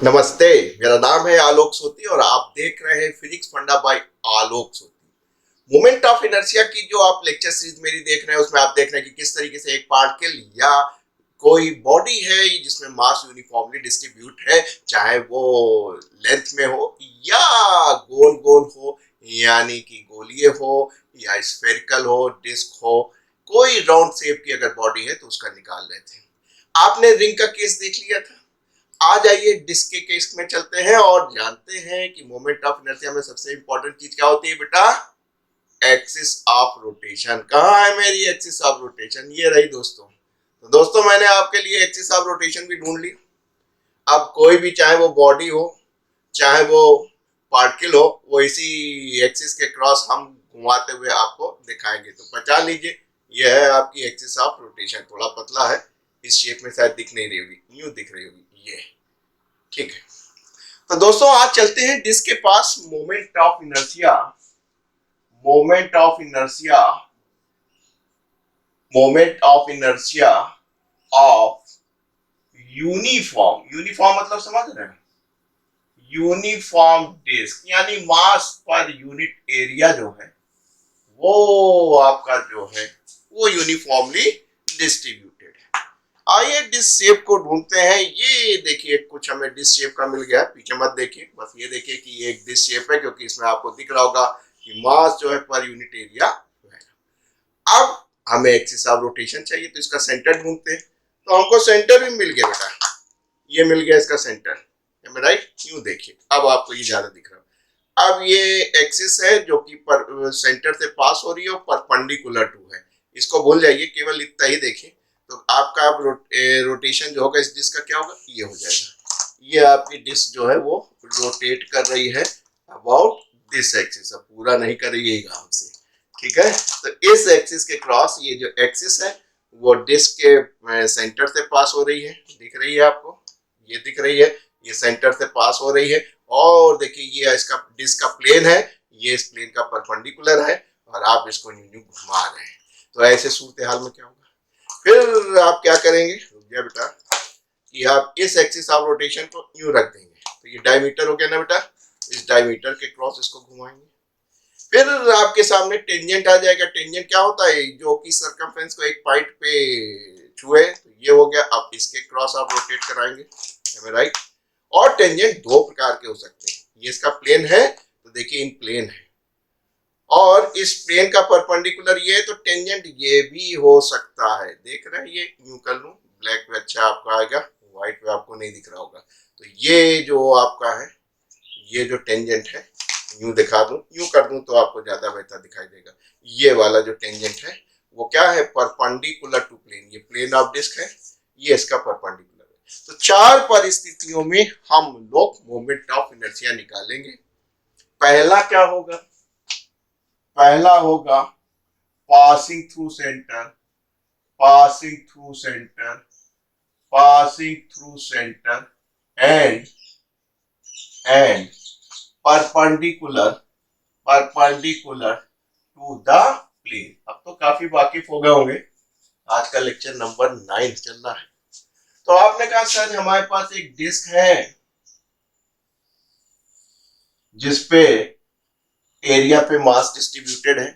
नमस्ते। मेरा नाम है आलोक सोती और आप देख रहे हैं फिजिक्स फंडा बाय आलोक सोती। मोमेंट ऑफ इनर्शिया की जो आप लेक्चर सीरीज मेरी देख रहे हैं उसमें आप देख रहे हैं कि किस तरीके से एक पार्टिकल या कोई बॉडी है जिसमें मास यूनिफॉर्मली डिस्ट्रीब्यूट है, चाहे वो लेंथ में हो या गोल गोल हो, यानी कि गोलीय हो या स्फेरिकल हो, डिस्क हो, कोई राउंड शेप की अगर बॉडी है तो उसका निकाल रहे थे। आपने रिंग का केस देख लिया था। आज आइए डिस्क के केस में चलते हैं और जानते हैं कि मोमेंट ऑफ इनर्शिया में सबसे इंपॉर्टेंट चीज क्या होती है बेटा। Axis of rotation. कहाँ है मेरी एक्सिस ऑफ रोटेशन? ये रही दोस्तों। तो दोस्तों मैंने आपके लिए एक्सिस ऑफ रोटेशन भी ढूंढ ली। अब कोई भी, चाहे वो बॉडी हो चाहे वो पार्टिकल हो, वो इसी एक्सिस के क्रॉस हम घुमाते हुए आपको दिखाएंगे। तो पहचान लीजिए, यह है आपकी एक्सिस ऑफ रोटेशन। थोड़ा पतला है, इस शेप में शायद दिख नहीं रही होगी, यूं दिख रही होगी ये। ठीक है, तो दोस्तों आज चलते हैं डिस्क के पास। Moment of inertia, moment of inertia, moment of inertia of uniform, uniform मतलब समझ रहे हैं, यूनिफॉर्म डिस्क, यानी मास पर यूनिट एरिया जो है वो आपका जो है वो यूनिफॉर्मली डिस्ट्रीब्यूटेड है। आइए डिस्क शेप को ढूंढते हैं। ये देखिए कुछ हमें डिस्क शेप का मिल गया, पीछे मत देखिए, बस ये देखिए कि ये एक डिस्क शेप है, क्योंकि इसमें आपको दिख रहा होगा कि मास जो है पर यूनिट एरिया है। अब हमें एक्सिस ऑफ रोटेशन चाहिए, तो इसका सेंटर ढूंढते हैं। तो हमको सेंटर भी मिल गया बेटा, ये मिल गया इसका सेंटर, राइट। यूं देखिए, अब आपको ये ज्यादा दिख रहा है। अब ये एक्सिस है जो कि सेंटर से पास हो रही है और परपेंडिकुलर टू है। इसको भूल जाइए, केवल इतना ही देखिए। तो आपका रोटेशन जो होगा इस डिस्क का क्या होगा, ये हो जाएगा। ये आपकी डिस्क जो है वो रोटेट कर रही है अबाउट दिस एक्सिस। अब पूरा नहीं कर रही है काम से, ठीक है। तो इस एक्सिस के क्रॉस ये जो एक्सिस है वो डिस्क के सेंटर से पास हो रही है, दिख रही है आपको, ये दिख रही है, ये सेंटर से पास हो रही है। और देखिए ये इसका डिस्क का प्लेन है, ये इस प्लेन का परपेंडिकुलर है और आप इसको यूं यूं घुमा रहे हैं। तो ऐसे सूरत हाल में क्या होगा, फिर आप क्या करेंगे, रुक गया बेटा, कि आप इस एक्सिस ऑफ रोटेशन को यूं रख देंगे। तो ये डायमीटर हो गया ना बेटा, इस डायमीटर के क्रॉस इसको घुमाएंगे। फिर आपके सामने टेंजेंट आ जाएगा। टेंजेंट क्या होता है, जो कि सरकमफ्रेंस को एक पॉइंट पे छुए, तो ये हो गया। अब इसके क्रॉस आप रोटेट कराएंगे, राइट। और टेंजेंट दो प्रकार के हो सकते हैं, ये इसका प्लेन है तो देखिए इन प्लेन है, और इस प्लेन का परपेंडिकुलर ये है, तो टेंजेंट ये भी हो सकता है। देख रहे हैं, ये यूं कर लूं, ब्लैक पे अच्छा आपका आएगा, व्हाइट पे आपको नहीं दिख रहा होगा। तो ये जो आपका है, ये जो टेंजेंट है, यूं दिखा दूं, यूं कर दूं तो आपको ज्यादा बेहतर दिखाई देगा। ये वाला जो टेंजेंट है वो क्या है, परपेंडिकुलर टू प्लेन। ये प्लेन ऑफ डिस्क है, ये इसका परपेंडिकुलर है। तो चार परिस्थितियों में हम लोग मोमेंट ऑफ इनर्शिया निकालेंगे। पहला क्या होगा, पहला होगा passing through centre, passing through centre, passing through centre and perpendicular, perpendicular to the plane. अब तो काफी वाकिफ हो गए होंगे, आज का लेक्चर नंबर 9 चल रहा है। तो आपने कहा सर हमारे पास एक डिस्क है जिसपे एरिया पे मास डिस्ट्रीब्यूटेड है।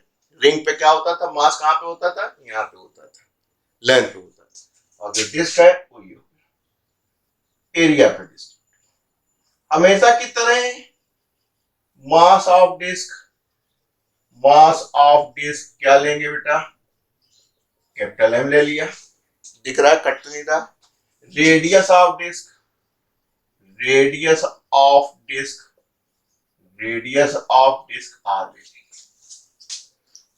रिंग पे क्या होता था, मास कहाँ पे होता था, यहाँ पे होता था, लेंथ पे होता था। और जो डिस्क है वो ये एरिया पे डिस्ट्रीब्यूटेड। हमेशा की तरह mass of disc, mass of disc क्या लेंगे बेटा, कैपिटल एम ले लिया, दिख रहा है, कट तो नहीं रहा। Radius of disc, radius of disc, radius of disc R ले।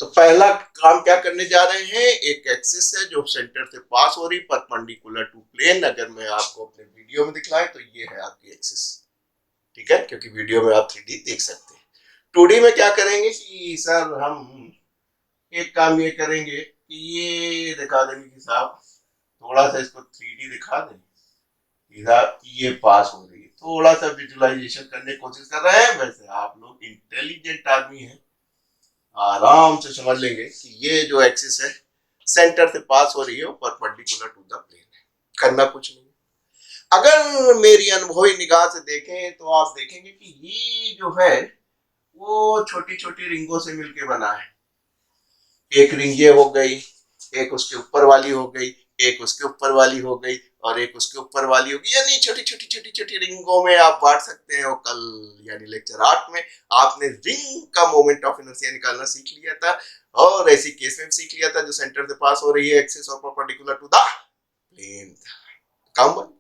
तो पहला काम क्या करने जा रहे हैं, एक एक्सिस है जो सेंटर से पास हो रही, परपेंडिकुलर टू प्लेन। अगर मैं आपको अपने वीडियो में दिखलाए तो ये है आपकी एक्सिस, ठीक है, क्योंकि वीडियो में आप 3D देख सकते हैं। 2D में क्या करेंगे कि सर हम एक काम ये करेंगे कि ये दिखा देंगे कि साहब थोड़ा सा इसको 3D दिखा दें, इधर ये पास हो रही है, थोड़ा सा विजुअलाइजेशन करने की कोशिश कर रहे हैं। वैसे आप लोग इंटेलिजेंट आदमी हैं, आराम से समझ लेंगे कि ये जो एक्सिस है सेंटर से पास हो रही है, परपेंडिकुलर टू द प्लेन है, करना कुछ नहीं। अगर मेरी अनुभवी निगाह से देखें तो आप देखेंगे कि ये जो है वो छोटी छोटी रिंगों से मिलके बना है। एक रिंग ये हो गई, एक उसके ऊपर वाली हो गई, एक उसके ऊपर वाली हो गई और एक उसके ऊपर वाली होगी, यानी छोटी छोटी छोटी छोटी रिंगों में आप बांट सकते हैं। और कल यानी लेक्चर 8 में आपने रिंग का मोमेंट ऑफ इनर्शिया निकालना सीख लिया था और ऐसी केस में सीख लिया था जो सेंटर से पास हो रही है एक्सिस और परपेंडिकुलर टू द प्लेन। काम बन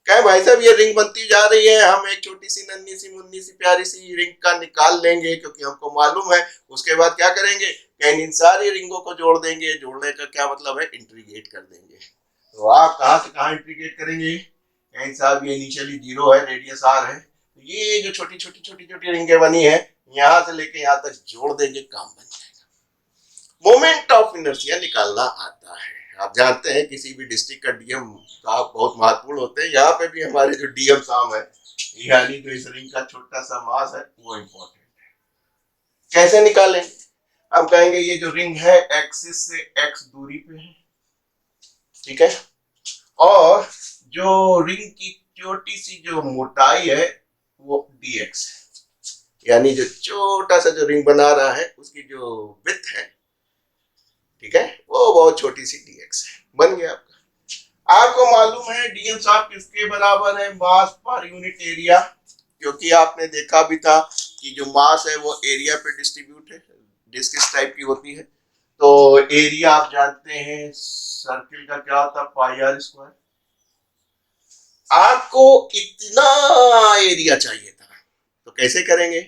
क्या भाई साहब, ये रिंग बनती जा रही है, हम एक छोटी सी नन्ही सी मुन्नी सी प्यारी सी रिंग का निकाल लेंगे क्योंकि हमको मालूम है। उसके बाद क्या करेंगे, कहीं इन सारी रिंगों को जोड़ देंगे। जोड़ने का क्या मतलब है, इंटीग्रेट कर देंगे। तो आप कहां से कहां इंटीग्रेट करेंगे, कहीं साहब ये इनिशियली 0 है, रेडियस r है, तो ये जो छोटी छोटी छोटी छोटी रिंगें बनी है यहां से लेके यहां तक जोड़ देंगे, काम बन जाएगा। मोमेंट ऑफ इनर्शिया निकालना आता है। आप जानते हैं किसी भी डिस्ट्रिक्ट का डीएम साहब बहुत महत्वपूर्ण होते हैं। यहाँ पे भी हमारे जो डीएम साहब है, यानी जो इस रिंग का छोटा सा मास है वो इम्पोर्टेंट है। कैसे निकालें, हम कहेंगे ये जो रिंग है एक्सिस से एक्स दूरी पे है, ठीक है, और जो रिंग की छोटी सी जो मोटाई है वो dx है, यानी जो छोटा सा जो रिंग बना रहा है उसकी जो विड्थ है, ठीक है, वो बहुत छोटी सी dx है। बन गया आपका। आपको मालूम है डीएम साहब किसके बराबर है, मास पर यूनिट एरिया, क्योंकि आपने देखा भी था कि जो मास है वो एरिया पे डिस्ट्रीब्यूट है। डिस्क किस टाइप की होती है, तो एरिया आप जानते हैं सर्किल का क्या होता है, पाई आर स्क्वायर। आपको इतना एरिया चाहिए था तो कैसे करेंगे,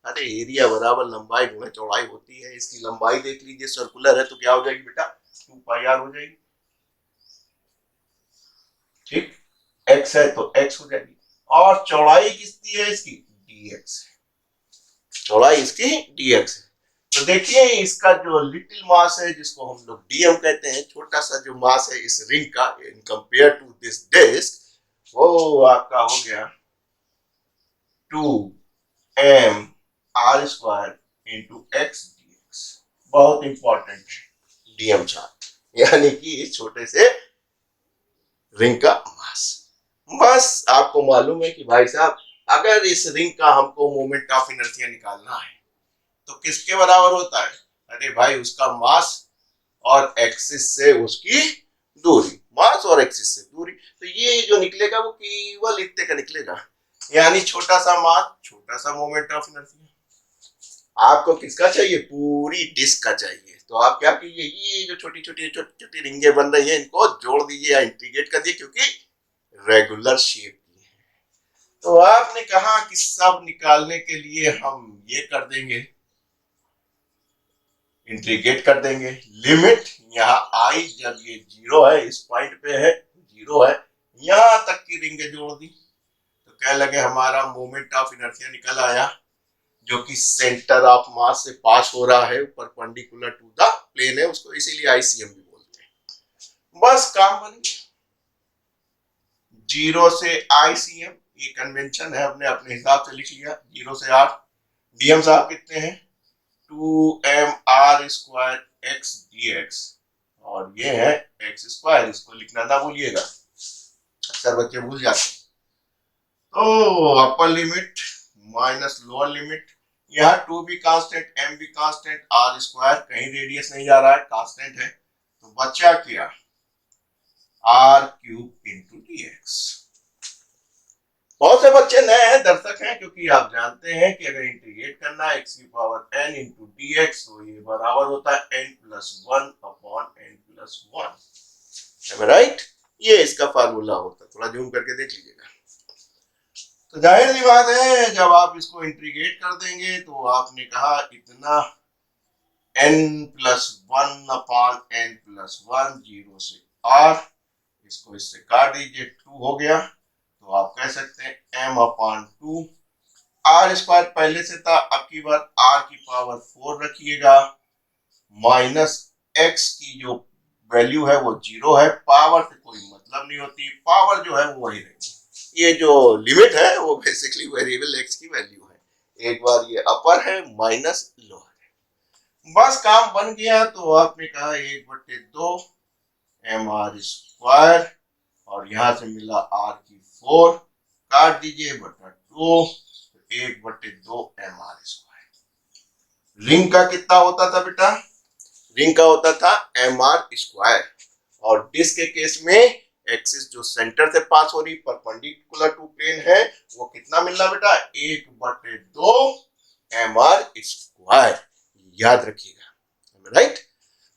अरे एरिया बराबर लंबाई गुणे चौड़ाई होती है। इसकी लंबाई देख लीजिए, सर्कुलर है तो क्या हो जाएगी बेटा, 2 पाई आर हो जाएगी, ठीक। x है तो x हो जाएगी, और चौड़ाई किसकी है इसकी, dx है, चौड़ाई इसकी dx है। तो देखिए इसका जो लिटिल मास है जिसको हम लोग डीएम कहते हैं, छोटा सा जो मास है इस रिंग का in compare to this disc, वो आपका हो गया 2m r square into x dx। बहुत इंपॉर्टेंट है डीएम चार्ट, यानी कि इस छोटे से रिंग का मास। बस आपको मालूम है कि भाई साहब अगर इस रिंग का हमको मोमेंट ऑफ इनर्शिया निकालना है तो किसके बराबर होता है, अरे भाई उसका मास और एक्सिस से उसकी दूरी, मास और एक्सिस से दूरी। तो ये जो निकलेगा वो केवल इतने का निकलेगा, यानी छोटा सा मास छोटा सा मोमेंट ऑफ इनर्शिया। आपको किसका चाहिए, पूरी डिस्क का चाहिए। तो आप क्या कीजिए, ये जो छोटी छोटी छोटी छोटी रिंगे बन रही है इनको जोड़ दीजिए या इंटीग्रेट कर दीजिए, क्योंकि रेगुलर शेप की है। तो आपने कहा कि सब निकालने के लिए हम ये कर देंगे, इंटीग्रेट कर देंगे। लिमिट यहाँ आई जब ये 0 है, इस पॉइंट पे है 0 है, यहां तक की रिंगे जोड़ दी तो क्या लगे हमारा मोमेंट ऑफ इनर्शिया निकल आया, जो कि सेंटर ऑफ मास से पास हो रहा है, परपेंडिकुलर टू द प्लेन है, उसको इसीलिए आईसीएम भी बोलते हैं। बस काम बन गया, 0 से आईसीएम, ये कन्वेंशन है, हमने अपने हिसाब से लिख लिया। 0 से 8, डीएम साहब कितने हैं, 2m r square x dx, और ये है एक्स स्क्वायर, इसको लिखना ना भूलिएगा, अक्सर बच्चे भूल जाते हैं। तो upper limit minus lower limit, यहाँ 2 भी कांस्टेंट, m भी कांस्टेंट, r स्क्वायर कहीं रेडियस नहीं जा रहा है, कांस्टेंट है, तो बचा क्या, r क्यूब इंटू dx। बहुत से बच्चे नए हैं, दर्शक हैं, क्योंकि आप जानते हैं कि अगर इंटीग्रेट करना है x की पावर n इंटू dx तो ये बराबर होता है n plus 1 upon n plus 1, right. ये इसका फार्मूला होता है, थोड़ा जूम करके देख लीजिएगा। तो जाहिर सी बात है जब आप इसको इंटीग्रेट कर देंगे तो आपने कहा इतना n plus 1 upon n plus 1, 0 से r, इसको इससे काट दीजिए, 2 हो गया, तो आप कह सकते हैं m अपॉन 2, r स्क्वायर पहले से था, अब की बार r की पावर 4 रखिएगा, माइनस x की जो वैल्यू है वो 0 है, पावर से कोई मतलब नहीं होती, पावर जो है वो वही रहेगी। ये जो लिमिट है वो बेसिकली वेरिएबल x की वैल्यू है, एक बार ये अपर है माइनस लोअर है। बस काम बन गया। तो आपने कहा 1/2 mr स्क्वायर और यहां से मिला r की 4, काट दीजिए बटा 2, 1/2 mr²। रिंग का कितना होता था बेटा? रिंग का होता था mr²। और डिस्क के केस में एक्सिस जो सेंटर से पास हो रही परपेंडिकुलर टू प्लेन है वो कितना मिल रहा बेटा? 1/2 mr²। याद रखिएगा, राइट।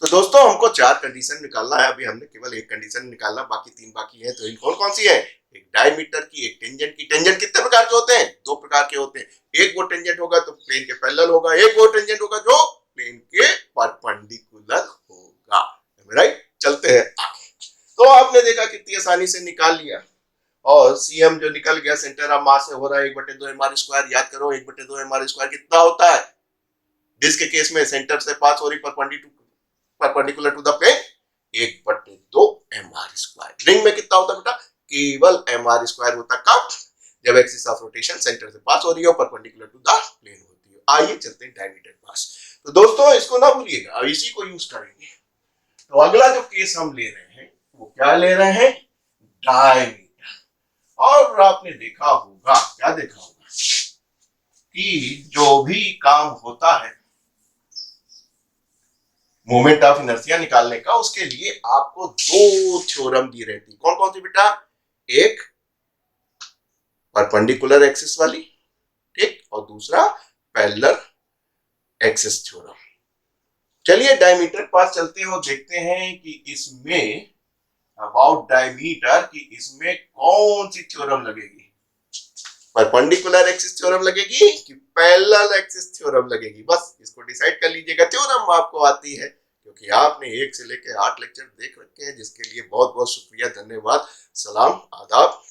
तो दोस्तों हमको 4 कंडीशन निकालना है, अभी हमने केवल एक कंडीशन निकालना, बाकी 3 बाकी है। तो इन कौन कौन सी है? एक डायमीटर की, एक टेंजेंट की। टेंजेंट कितने प्रकार के होते हैं? 2 प्रकार के होते हैं। एक वो टेंजेंट होगा तो प्लेन के पैरेलल होगा, एक वो टेंजेंट होगा जो प्लेन के परपेंडिकुलर होगा, राइट। चलते हैं आगे। तो आपने देखा कितनी आसानी से निकाल लिया। और सीएम जो निकल गया सेंटर ऑफ मास से हो रहा है 1/2 mr²। याद करो 1/2 mr² कितना होता है? डिस्क के केस में सेंटर से पास हो रही perpendicular to the plane 1/2 mr²। Ring में कितना होता है बेटा? केवल mr² होता। कब? जब एक्सिस ऑफ रोटेशन सेंटर से पास हो रही हो, परपेंडिकुलर टू द प्लेन होती है। आइए चलते हैं डायमीटर पास। तो दोस्तों इसको ना भूलिएगा, इसी को यूज करेंगे। तो अगला जो केस हम ले रहे हैं वो क्या ले रहे हैं? डायमीटर। और आपने देखा होगा, क्या देखा होगा कि जो भी काम होता है मोमेंट ऑफ इनर्शिया निकालने का, उसके लिए आपको 2 थ्योरम दी रहती। कौन कौन सी बेटा? एक परपेंडिकुलर एक्सिस वाली, ठीक, और दूसरा पैरेलल एक्सिस थ्योरम। चलिए डायमीटर पास चलते हैं और देखते हैं कि इसमें अबाउट डायमीटर की इसमें कौन सी थ्योरम लगेगी। परपेंडिकुलर एक्सिस थ्योरम लगेगी कि पैरेलल एक्सिस थ्योरम लगेगी? बस इसको डिसाइड कर लीजिएगा। थ्योरम आपको आती है क्योंकि आपने 1 से लेकर 8 लेक्चर देख रखे हैं, जिसके लिए बहुत बहुत शुक्रिया, धन्यवाद, सलाम, आदाब,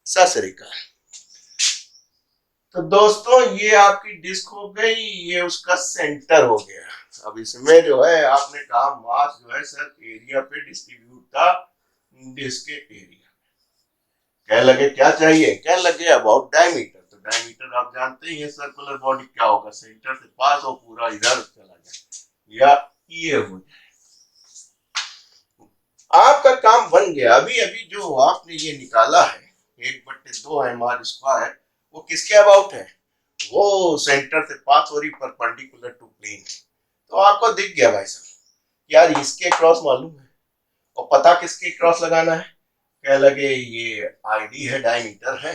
सत श्री अकाल। तो दोस्तों ये आपकी डिस्क हो गई, ये उसका सेंटर हो गया। अब इसमें जो है आपने कहा मास जो है सर एरिया पे डिस्ट्रीब्यूट था डिस्क के एरिया। क्या लगे, क्या चाहिए? क्या लगे? About diameter. तो डायमीटर आप जानते ही है, सर्कुलर बॉडी क्या होगा? सेंटर से पास हो, पूरा इधर चला जाए या ये हो जाए। आपका काम बन गया। अभी अभी जो आपने ये निकाला है 1/2 mr², वो किसके अबाउट है? वो सेंटर से पास हो रही परपेंडिकुलर टू प्लेन। तो आपको दिख गया भाई साहब, यार इसके क्रॉस मालूम है और पता किसके क्रॉस लगाना है। क्या लगे ये आईडी है, डायमीटर है,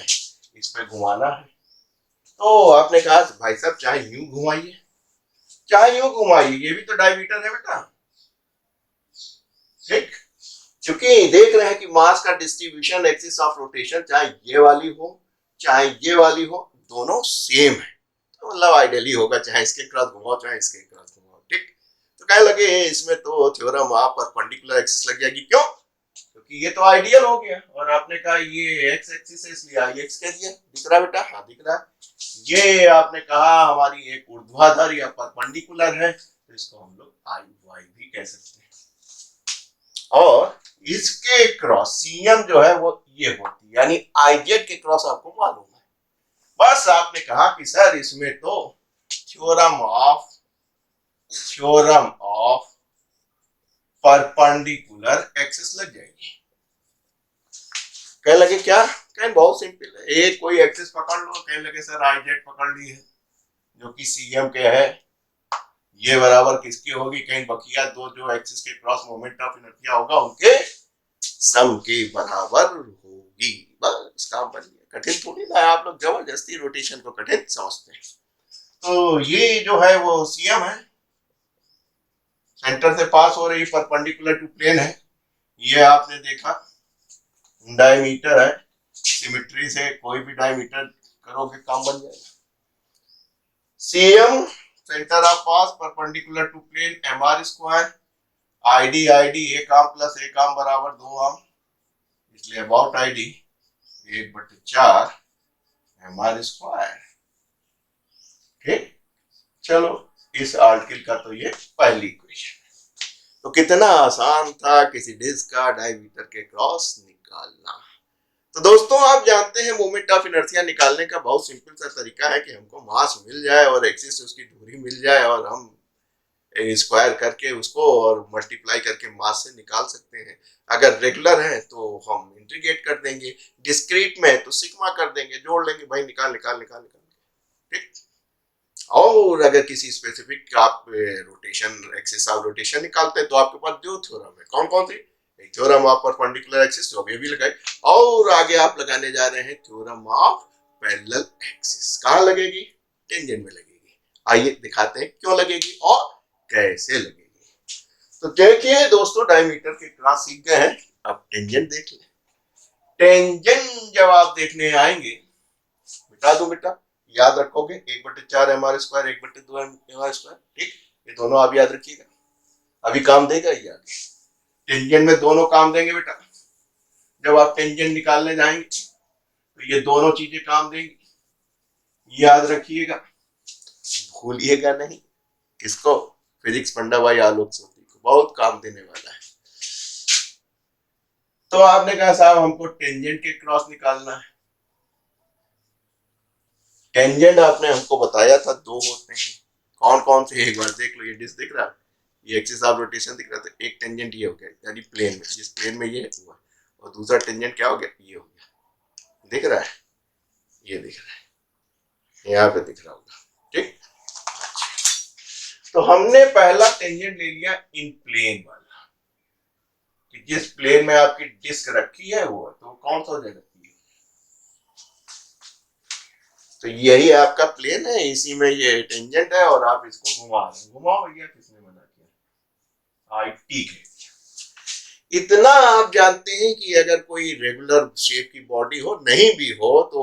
इस पे घुमाना है। तो आपने कहा भाई साहब चाहे यूं घुमाइए चाहे यूं घुमाइए, ये भी तो डायमीटर है बेटा, ठीक। क्योंकि देख रहे हैं कि मास का डिस्ट्रीब्यूशन एक्सिस ऑफ रोटेशन चाहे ये वाली हो चाहे ये वाली हो, दोनों सेम है। तो मतलब आइडियली होगा चाहे इसके क्रॉस घुमाओ चाहे इसके क्रॉस घुमाओ, ठीक। तो क्या लगे इसमें तो थ्योरम आप परपेंडिकुलर एक्सिस लग जाएगी। क्यों? क्योंकि ये तो आइडियल हो गया। और आपने कहा ये एक्स एक्सिस है इसलिए आई एक्स कह दिया। दिख रहा है बेटा? हाँ दिख रहा है। ये आपने कहा हमारी एक ऊर्ध्वाधर या परपेंडिकुलर है, तो इसको हम लोग आई वाई भी कह सकते हैं। और इसके क्रॉस सीएम जो है वो ये होती है, यानी आईजेड के क्रॉस आपको मालूम है। बस आपने कहा कि सर इसमें तो थ्योरम ऑफ परपेंडिकुलर एक्सिस लग जाएगी। कह लगे क्या? कहें बहुत सिंपल है, एक कोई एक्सिस पकड़ लो, कहने लगे सर आईजेड पकड़ ली है जो कि सीएम के है, ये बराबर किसकी होगी? कहीं बकिया दो जो एक्सिस के क्रॉस मोमेंट ऑफ इनर्शिया होगा उनके सम के बराबर होगी। बस काम बन गया। कठिन थोड़ी ना है, आप लोग जबरदस्ती रोटेशन को कठिन समझते हैं। तो ये जो है वो सीएम है, सेंटर से पास हो रही परपेंडिकुलर टू प्लेन है। ये आपने देखा डायमीटर है, सिमेट्री से कोई भी डायमीटर करोगे काम बन जाएगा। CM centre of mass perpendicular to plane mr²। ID एक आर्म प्लस एक आर्म बराबर 2 आर्म, इसलिए अबाउट आईडी 1/4 mr², ठीक। चलो इस आर्टिकल का तो ये पहली इक्वेशन। तो कितना आसान था किसी डिस्क का डायमीटर के क्रॉस निकालना। तो दोस्तों आप जानते हैं मोमेंट ऑफ इनर्शिया निकालने का बहुत सिंपल सा तरीका है कि हमको मास मिल जाए और एक्सिस से उसकी दूरी मिल जाए और हम स्क्वायर करके उसको और मल्टीप्लाई करके मास से निकाल सकते हैं। अगर रेगुलर है तो हम इंटीग्रेट कर देंगे, डिस्क्रीट में है तो सिग्मा कर देंगे, जोड़ लेंगे भाई, निकाल निकाल निकाल निकाल, ठीक। और अगर किसी स्पेसिफिक आप रोटेशन एक्सिस ऑफ रोटेशन निकालते हैं तो आपके पास दो थ्योरम है। कौन कौन सी? एक थ्योरम ऑफ परपेंडिकुलर एक्सिस जो भी लगाए, और आगे आप लगाने जा रहे हैं थ्योरम ऑफ पैरेलल एक्सिस। कहां लगेगी? टेंजेंट में लगेगी। आइए दिखाते हैं क्यों लगेगी और कैसे लगेगी। तो देखिए दोस्तों, डायमीटर के क्रॉस सीख गए हैं, अब टेंजेंट देख लें। टेंजेंट जब आप देखने आएंगे, बता दूं बेटा, याद रखोगे 1/4 M R square 1/2 M R square, ठीक। ये दोनों आप याद रखिएगा, अभी काम देगा ये आगे। टेंजेंट में दोनों काम देंगे बेटा। जब आप टेंजेंट निकालने जाएंगे तो ये दोनों चीजें काम देंगी, याद रखिएगा, भूलिएगा नहीं। किसको? फिजिक्स पंडा भाई आलोक सोती को, बहुत काम देने वाला है। तो आपने कहा साहब हमको टेंजेंट के क्रॉस निकालना है। टेंजेंट आपने हमको बताया था दो होते हैं, कौन कौन से? एक बार देख लो, ये डिस्क दिख रहा है, ये एक्सिस ऑफ रोटेशन दिख रहा था। एक टेंजेंट ये हो गया, यानी प्लेन में, जिस प्लेन में ये हुआ, और दूसरा टेंजेंट क्या हो गया? ये हो गया, दिख रहा है, ये दिख रहा है, यहाँ पे दिख रहा होगा, ठीक। तो हमने पहला टेंजेंट ले लिया इन प्लेन वाला, कि जिस प्लेन में आपकी डिस्क रखी है वो, तो कौन सा जगह? तो यही आपका प्लेन है, इसी में ये टेंजेंट है, और आप इसको घुमा रहे हैं। घुमाओ भैया, किसने मना किया? ठीक है। इतना आप जानते हैं कि अगर कोई रेगुलर शेप की बॉडी हो, नहीं भी हो तो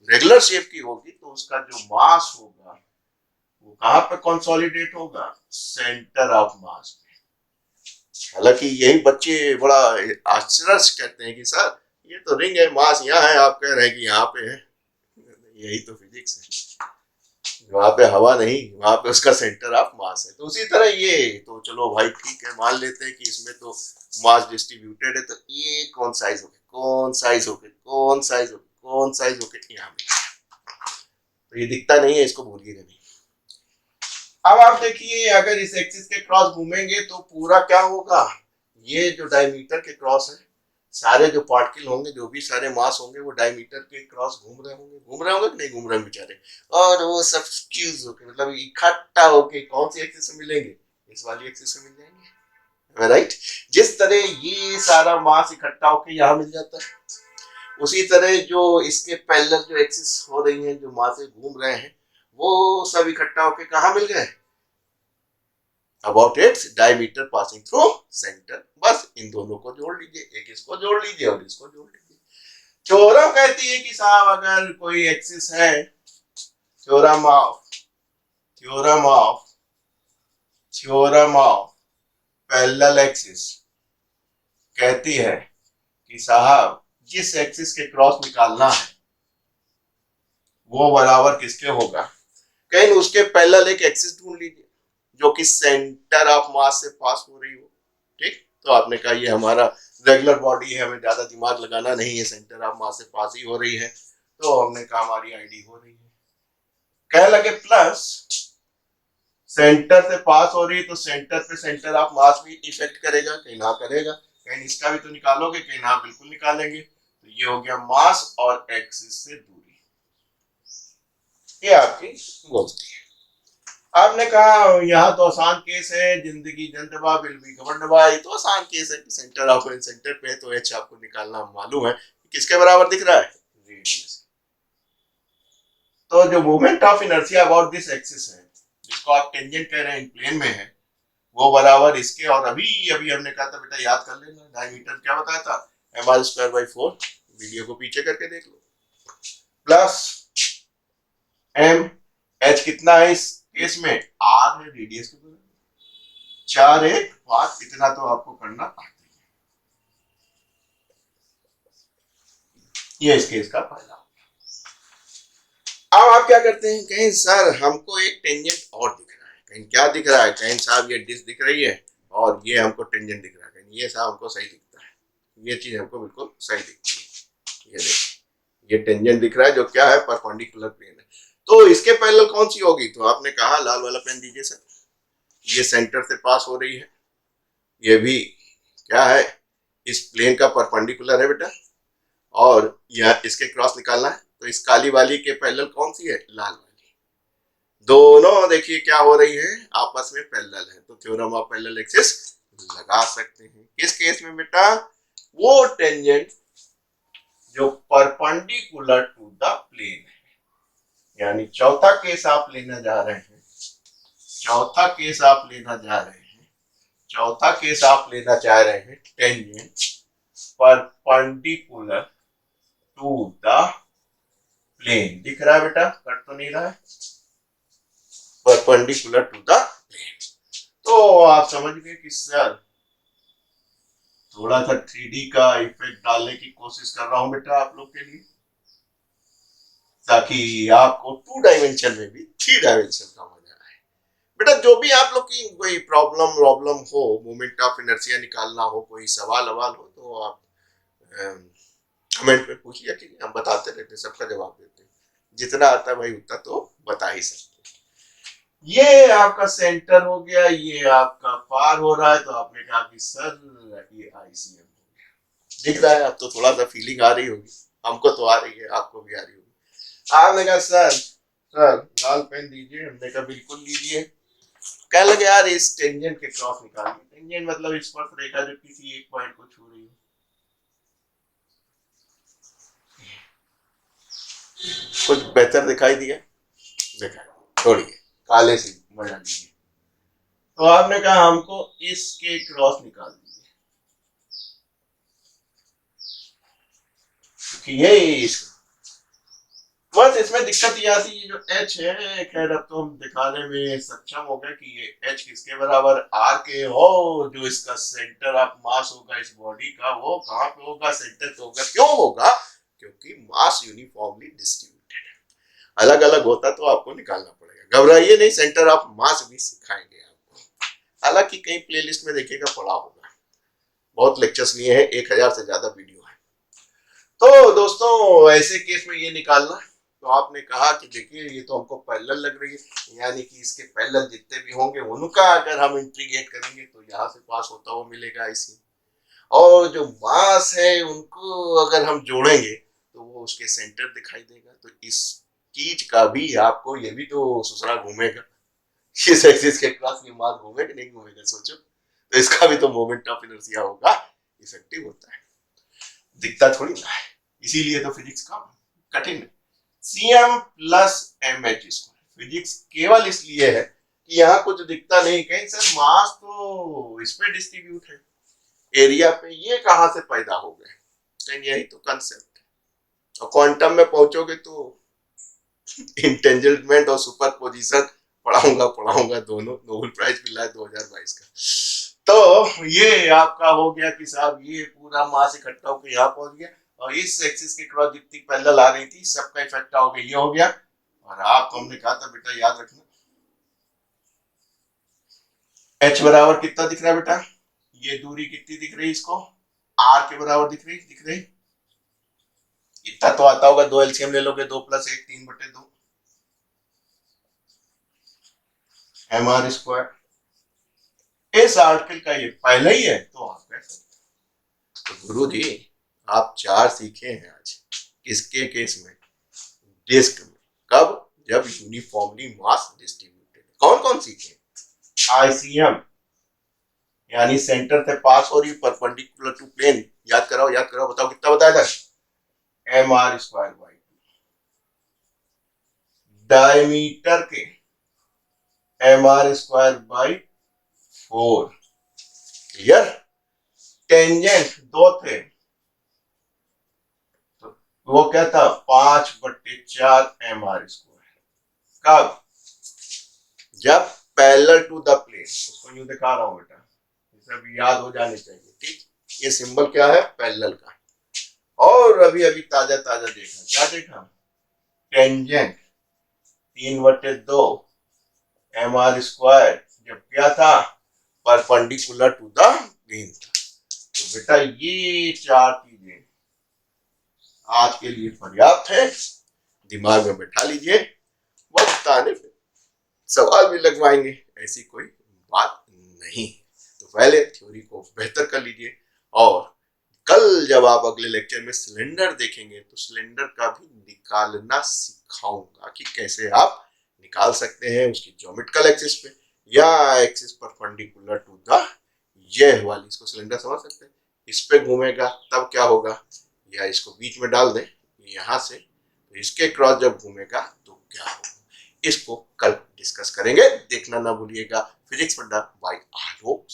रेगुलर शेप की होगी, तो उसका जो मास होगा वो कहां पे कंसोलिडेट होगा? सेंटर ऑफ मास में। हालांकि यही बच्चे बड़ा आश्चर्य कहते हैं कि सर ये तो रिंग है, मास यहाँ है, आप कह रहे हैं कि यहाँ पे है। यही तो फिजिक्स है, वहां पे हवा नहीं, वहां पे उसका सेंटर ऑफ मास है। तो उसी तरह ये, तो चलो भाई ठीक है, मान लेते हैं कि इसमें तो मास डिस्ट्रीब्यूटेड है, तो ये कौन साइज हो गया, कौन साइज हो गया, कौन साइज हो गया, कौन साइज हो गया, यहाँ पे। तो ये दिखता नहीं है, इसको भूलिएगा नहीं। अब आप देखिए, अगर इस एक्सिस के क्रॉस घूमेंगे तो पूरा क्या होगा? ये जो डायमीटर के क्रॉस है, सारे जो पार्टिकल होंगे, जो भी सारे मास होंगे, वो डायमीटर के क्रॉस घूम रहे होंगे। घूम रहे होंगे कि नहीं घूम रहे बेचारे? और वो सब फ्यूज होके, मतलब इकट्ठा होके कौन सी एक्सिस में मिलेंगे? इस वाली एक्सिस में मिल जाएंगे, राइट। जिस तरह ये सारा मास इकट्ठा होके यहाँ मिल जाता है, उसी तरह जो इसके पैरेलल जो एक्सिस हो रही है, जो मास घूम रहे हैं, वो सब इकट्ठा होके कहाँ मिल गए? About its diameter passing through centre. बस इन दोनों को जोड़ लीजिए, एक इसको जोड़ लीजिए और इसको जोड़ लीजिए। थ्योरम कहती है कि साहब अगर कोई एक्सिस है, थ्योरम ऑफ पैरेलल एक्सिस कहती है कि साहब जिस एक्सिस के क्रॉस निकालना है वो बराबर किसके होगा? कहीं उसके पैरेलल एक एक्सिस ढूंढ लीजिए जो कि सेंटर ऑफ मास से पास हो रही हो, ठीक। तो आपने कहा ये हमारा रेगुलर बॉडी है, हमें ज्यादा दिमाग लगाना नहीं है, सेंटर ऑफ मास से पास ही हो रही है, तो हमने कहा हमारी आईडी हो रही है। कह लगे प्लस सेंटर से पास हो रही है, तो सेंटर पे सेंटर ऑफ मास भी इफेक्ट करेगा, कहीं ना करेगा, कहीं इसका भी तो निकालोगे, कहीं ना बिल्कुल निकालेंगे। तो ये हो गया मास और एक्सिस से दूरी, ये आपकी गोष्ठी है। आपने कहा यहाँ तो आसान केस है, जिंदगी जंदबा बिल भी गवर्नबा, ये तो आसान केस है, सेंटर ऑफ सेंटर पे है, तो एच आपको निकालना मालूम है, किसके बराबर दिख रहा है? रेडियस। तो जो moment of inertia about this axis है, जिसको आप टेंजेंट कह रहे हैं, प्लेन में है, वो बराबर इसके, और अभी अभी हमने कहा था बेटा याद कर लेना, डायमीटर क्या बताया था? mr²/4। वीडियो को पीछे करके देख लो। प्लस एम, एच कितना है इस केस में? आर है, रेडियस के बराबर, 4 1 5, इतना तो आपको करना आता है। ये इस केस का पहला। अब आप क्या करते हैं, कहीं सर हमको एक टेंजेंट और दिख रहा है, कहीं क्या दिख रहा है? कहीं साहब ये डिस्क दिख रही है और ये हमको टेंजेंट दिख रहा है, कहीं ये साहब हमको सही दिखता है, ये चीज हमको बिल्कुल सही दिखती है। ये देखिए, ये टेंजेंट दिख रहा है जो क्या है? परपेंडिकुलर प्लेन है। तो इसके पैरेलल कौन सी होगी? तो आपने कहा लाल वाला पेन दीजिए सर, ये सेंटर से पास हो रही है, ये भी क्या है, इस प्लेन का परपेंडिकुलर है बेटा, और यह इसके क्रॉस निकालना है। तो इस काली वाली के पैरेलल कौन सी है, लाल वाली। दोनों देखिए क्या हो रही है, आपस में पैरेलल है, तो थ्योरम ऑफ पैरेलल एक्सिस लगा सकते हैं। किस केस में बेटा, वो टेंजेंट जो परपेंडिकुलर टू द प्लेन है। यानी चौथा केस आप लेना जा रहे हैं, चौथा केस आप लेना जा रहे हैं, चौथा केस आप लेना चाह रहे हैं, tangent perpendicular to the plane. दिख रहा है बेटा, कट तो नहीं रहा है, परपेंडिकुलर टू द प्लेन। तो आप समझ गए कि सर थोड़ा सा 3D का इफेक्ट डालने की कोशिश कर रहा हूं बेटा आप लोग के लिए, ताकि आपको 2 डायमेंशन में भी 3 डायमेंशन का मजा आए। बेटा जो भी आप लोग की कोई प्रॉब्लम हो, मोमेंट ऑफ इनर्शिया निकालना हो, कोई सवाल हो, तो आप कमेंट में पूछिए, ठीक है, हम बताते रहते, सबका जवाब देते हैं। जितना आता है भाई उतना तो बता ही सकते। ये आपका सेंटर हो गया, ये आपका पार हो रहा है, तो आपने कहा कि सर ये ICM हो गया। दिख रहा है, अब तो थोड़ा सा फीलिंग आ रही होगी, हमको तो आ रही है, आपको भी आ रही होगी। आपने कहा सर लाल पेन दीजिए, हमने कहा बिल्कुल लीजिए। कहने लगे यार इस टेंजेंट के क्रॉस निकालिए। टेंजेंट मतलब स्पर्श रेखा जो किसी एक पॉइंट को छू रही है। कुछ बेहतर दिखाई दिया, छोड़िए, काले से मजा लीजिए। तो आपने कहा हमको इसके क्रॉस निकाल दीजिए, ये बस इसमें दिक्कत ये आती है, जो H है, खैर अब तो हम दिखाने में सक्षम हो गए कि ये H किसके बराबर, R के हो। जो इसका सेंटर ऑफ मास होगा इस बॉडी का, वो कहाँ पे होगा, सेंटर पे होगा। क्यों होगा, क्योंकि मास यूनिफॉर्मली डिस्ट्रीब्यूटेड है। अलग अलग होता तो आपको निकालना पड़ेगा। घबराइए नहीं, सेंटर ऑफ मास भी सिखाएंगे आपको, हालांकि कई प्लेलिस्ट में देखिएगा पड़ा होगा, बहुत लेक्चर्स लिए हैं, 1000 से ज्यादा वीडियो है। तो दोस्तों ऐसे केस में ये निकालना, तो आपने कहा कि देखिए ये तो हमको पैरेलल लग रही है, यानी कि इसके पैरेलल जितने भी होंगे उनका अगर हम इंटीग्रेट करेंगे तो यहाँ से पास होता हुआ मिलेगा IC, और जो मास है उनको अगर हम जोड़ेंगे तो वो उसके सेंटर दिखाई देगा। तो इस चीज का भी आपको, ये भी तो ससुरा घूमेगा, इस एक्सिस के क्रॉस ये मास घूमेगा कि नहीं घूमेगा, सोचो। तो इसका भी तो मोमेंट ऑफ इनर्शिया होगा, इफेक्टिव होता है, दिखता थोड़ी ना है। इसीलिए तो फिजिक्स का कठिन है। CM plus MH square, physics केवल इसलिए है कि यहाँ कुछ दिखता नहीं, कहीं सर मास तो इस पे डिस्ट्रीब्यूट है एरिया पे, ये कहाँ से पैदा हो गए, कहीं यही तो कंसेप्ट है। और क्वांटम में पहुंचोगे तो इंटेंजलमेंट और सुपरपोजिशन पढ़ाऊंगा दोनों, नोबेल प्राइज मिला है 2022 का। तो ये आपका हो गया कि साहब ये पूरा मास इकट्ठा होकर यहाँ पहुंच गया, और इस एक्सिस के क्रॉस जितनी पैरेलल आ रही थी सबका इफेक्ट हो गया, ये हो गया। और आपको हमने कहा था बेटा याद रखना, H बराबर कितना दिख रहा है बेटा, ये दूरी कितनी दिख रही है इसको, R के बराबर दिख रही। इतना तो आता होगा, 2 LCM ले लोगे, 2 + 1 3/2 MR स्क्वायर। इस आर्टिकल का ये पहले ही है, तो आप कह सकते। तो गुरु जी आप 4 सीखे हैं आज, किसके केस में, डिस्क में। कब, जब यूनिफॉर्मली मास डिस्ट्रीब्यूटेड। कौन कौन सीखे, ICM यानी सेंटर से पास हो रही परपेंडिकुलर टू प्लेन, याद कराओ बताओ कितना बताया था, MR स्क्वायर बाई 2, डायमीटर के MR square by 4, clear. Tangent 2 थे, तो वो क्या था, 5/4 MR स्क्वायर। कब, जब पैरेलल टू द प्लेन। उसको यूं दिखा रहा हूं बेटा, सब याद हो जाने चाहिए, ठीक। ये सिंबल क्या है, पैरेलल का। और अभी अभी ताजा देखा, क्या देखा, टेंजेंट 3/2 MR स्क्वायर, जब क्या था, परपेंडिकुलर टू द प्लेन था। तो बेटा ये 4 चीजें आज के लिए पर्याप्त है, दिमाग में बैठा लीजिए, वक्त आने पे सवाल भी लगवाएंगे, ऐसी कोई बात नहीं है। तो पहले थ्योरी को बेहतर कर लीजिए, और कल जब आप अगले लेक्चर में सिलेंडर देखेंगे तो सिलेंडर का भी निकालना सिखाऊंगा कि कैसे आप निकाल सकते हैं उसकी ज्योमेट्रिकल एक्सिस पे या एक्सिस परपेंडिकुलर टू द ये वाली, इसको सिलेंडर समझ सकते हैं, इस पे घूमेगा तब क्या होगा, या इसको बीच में डाल दें यहां से, तो इसके क्रॉस जब घूमेगा तो क्या होगा, इसको कल डिस्कस करेंगे। देखना ना भूलिएगा फिजिक्स पढ़ना बाय आलो।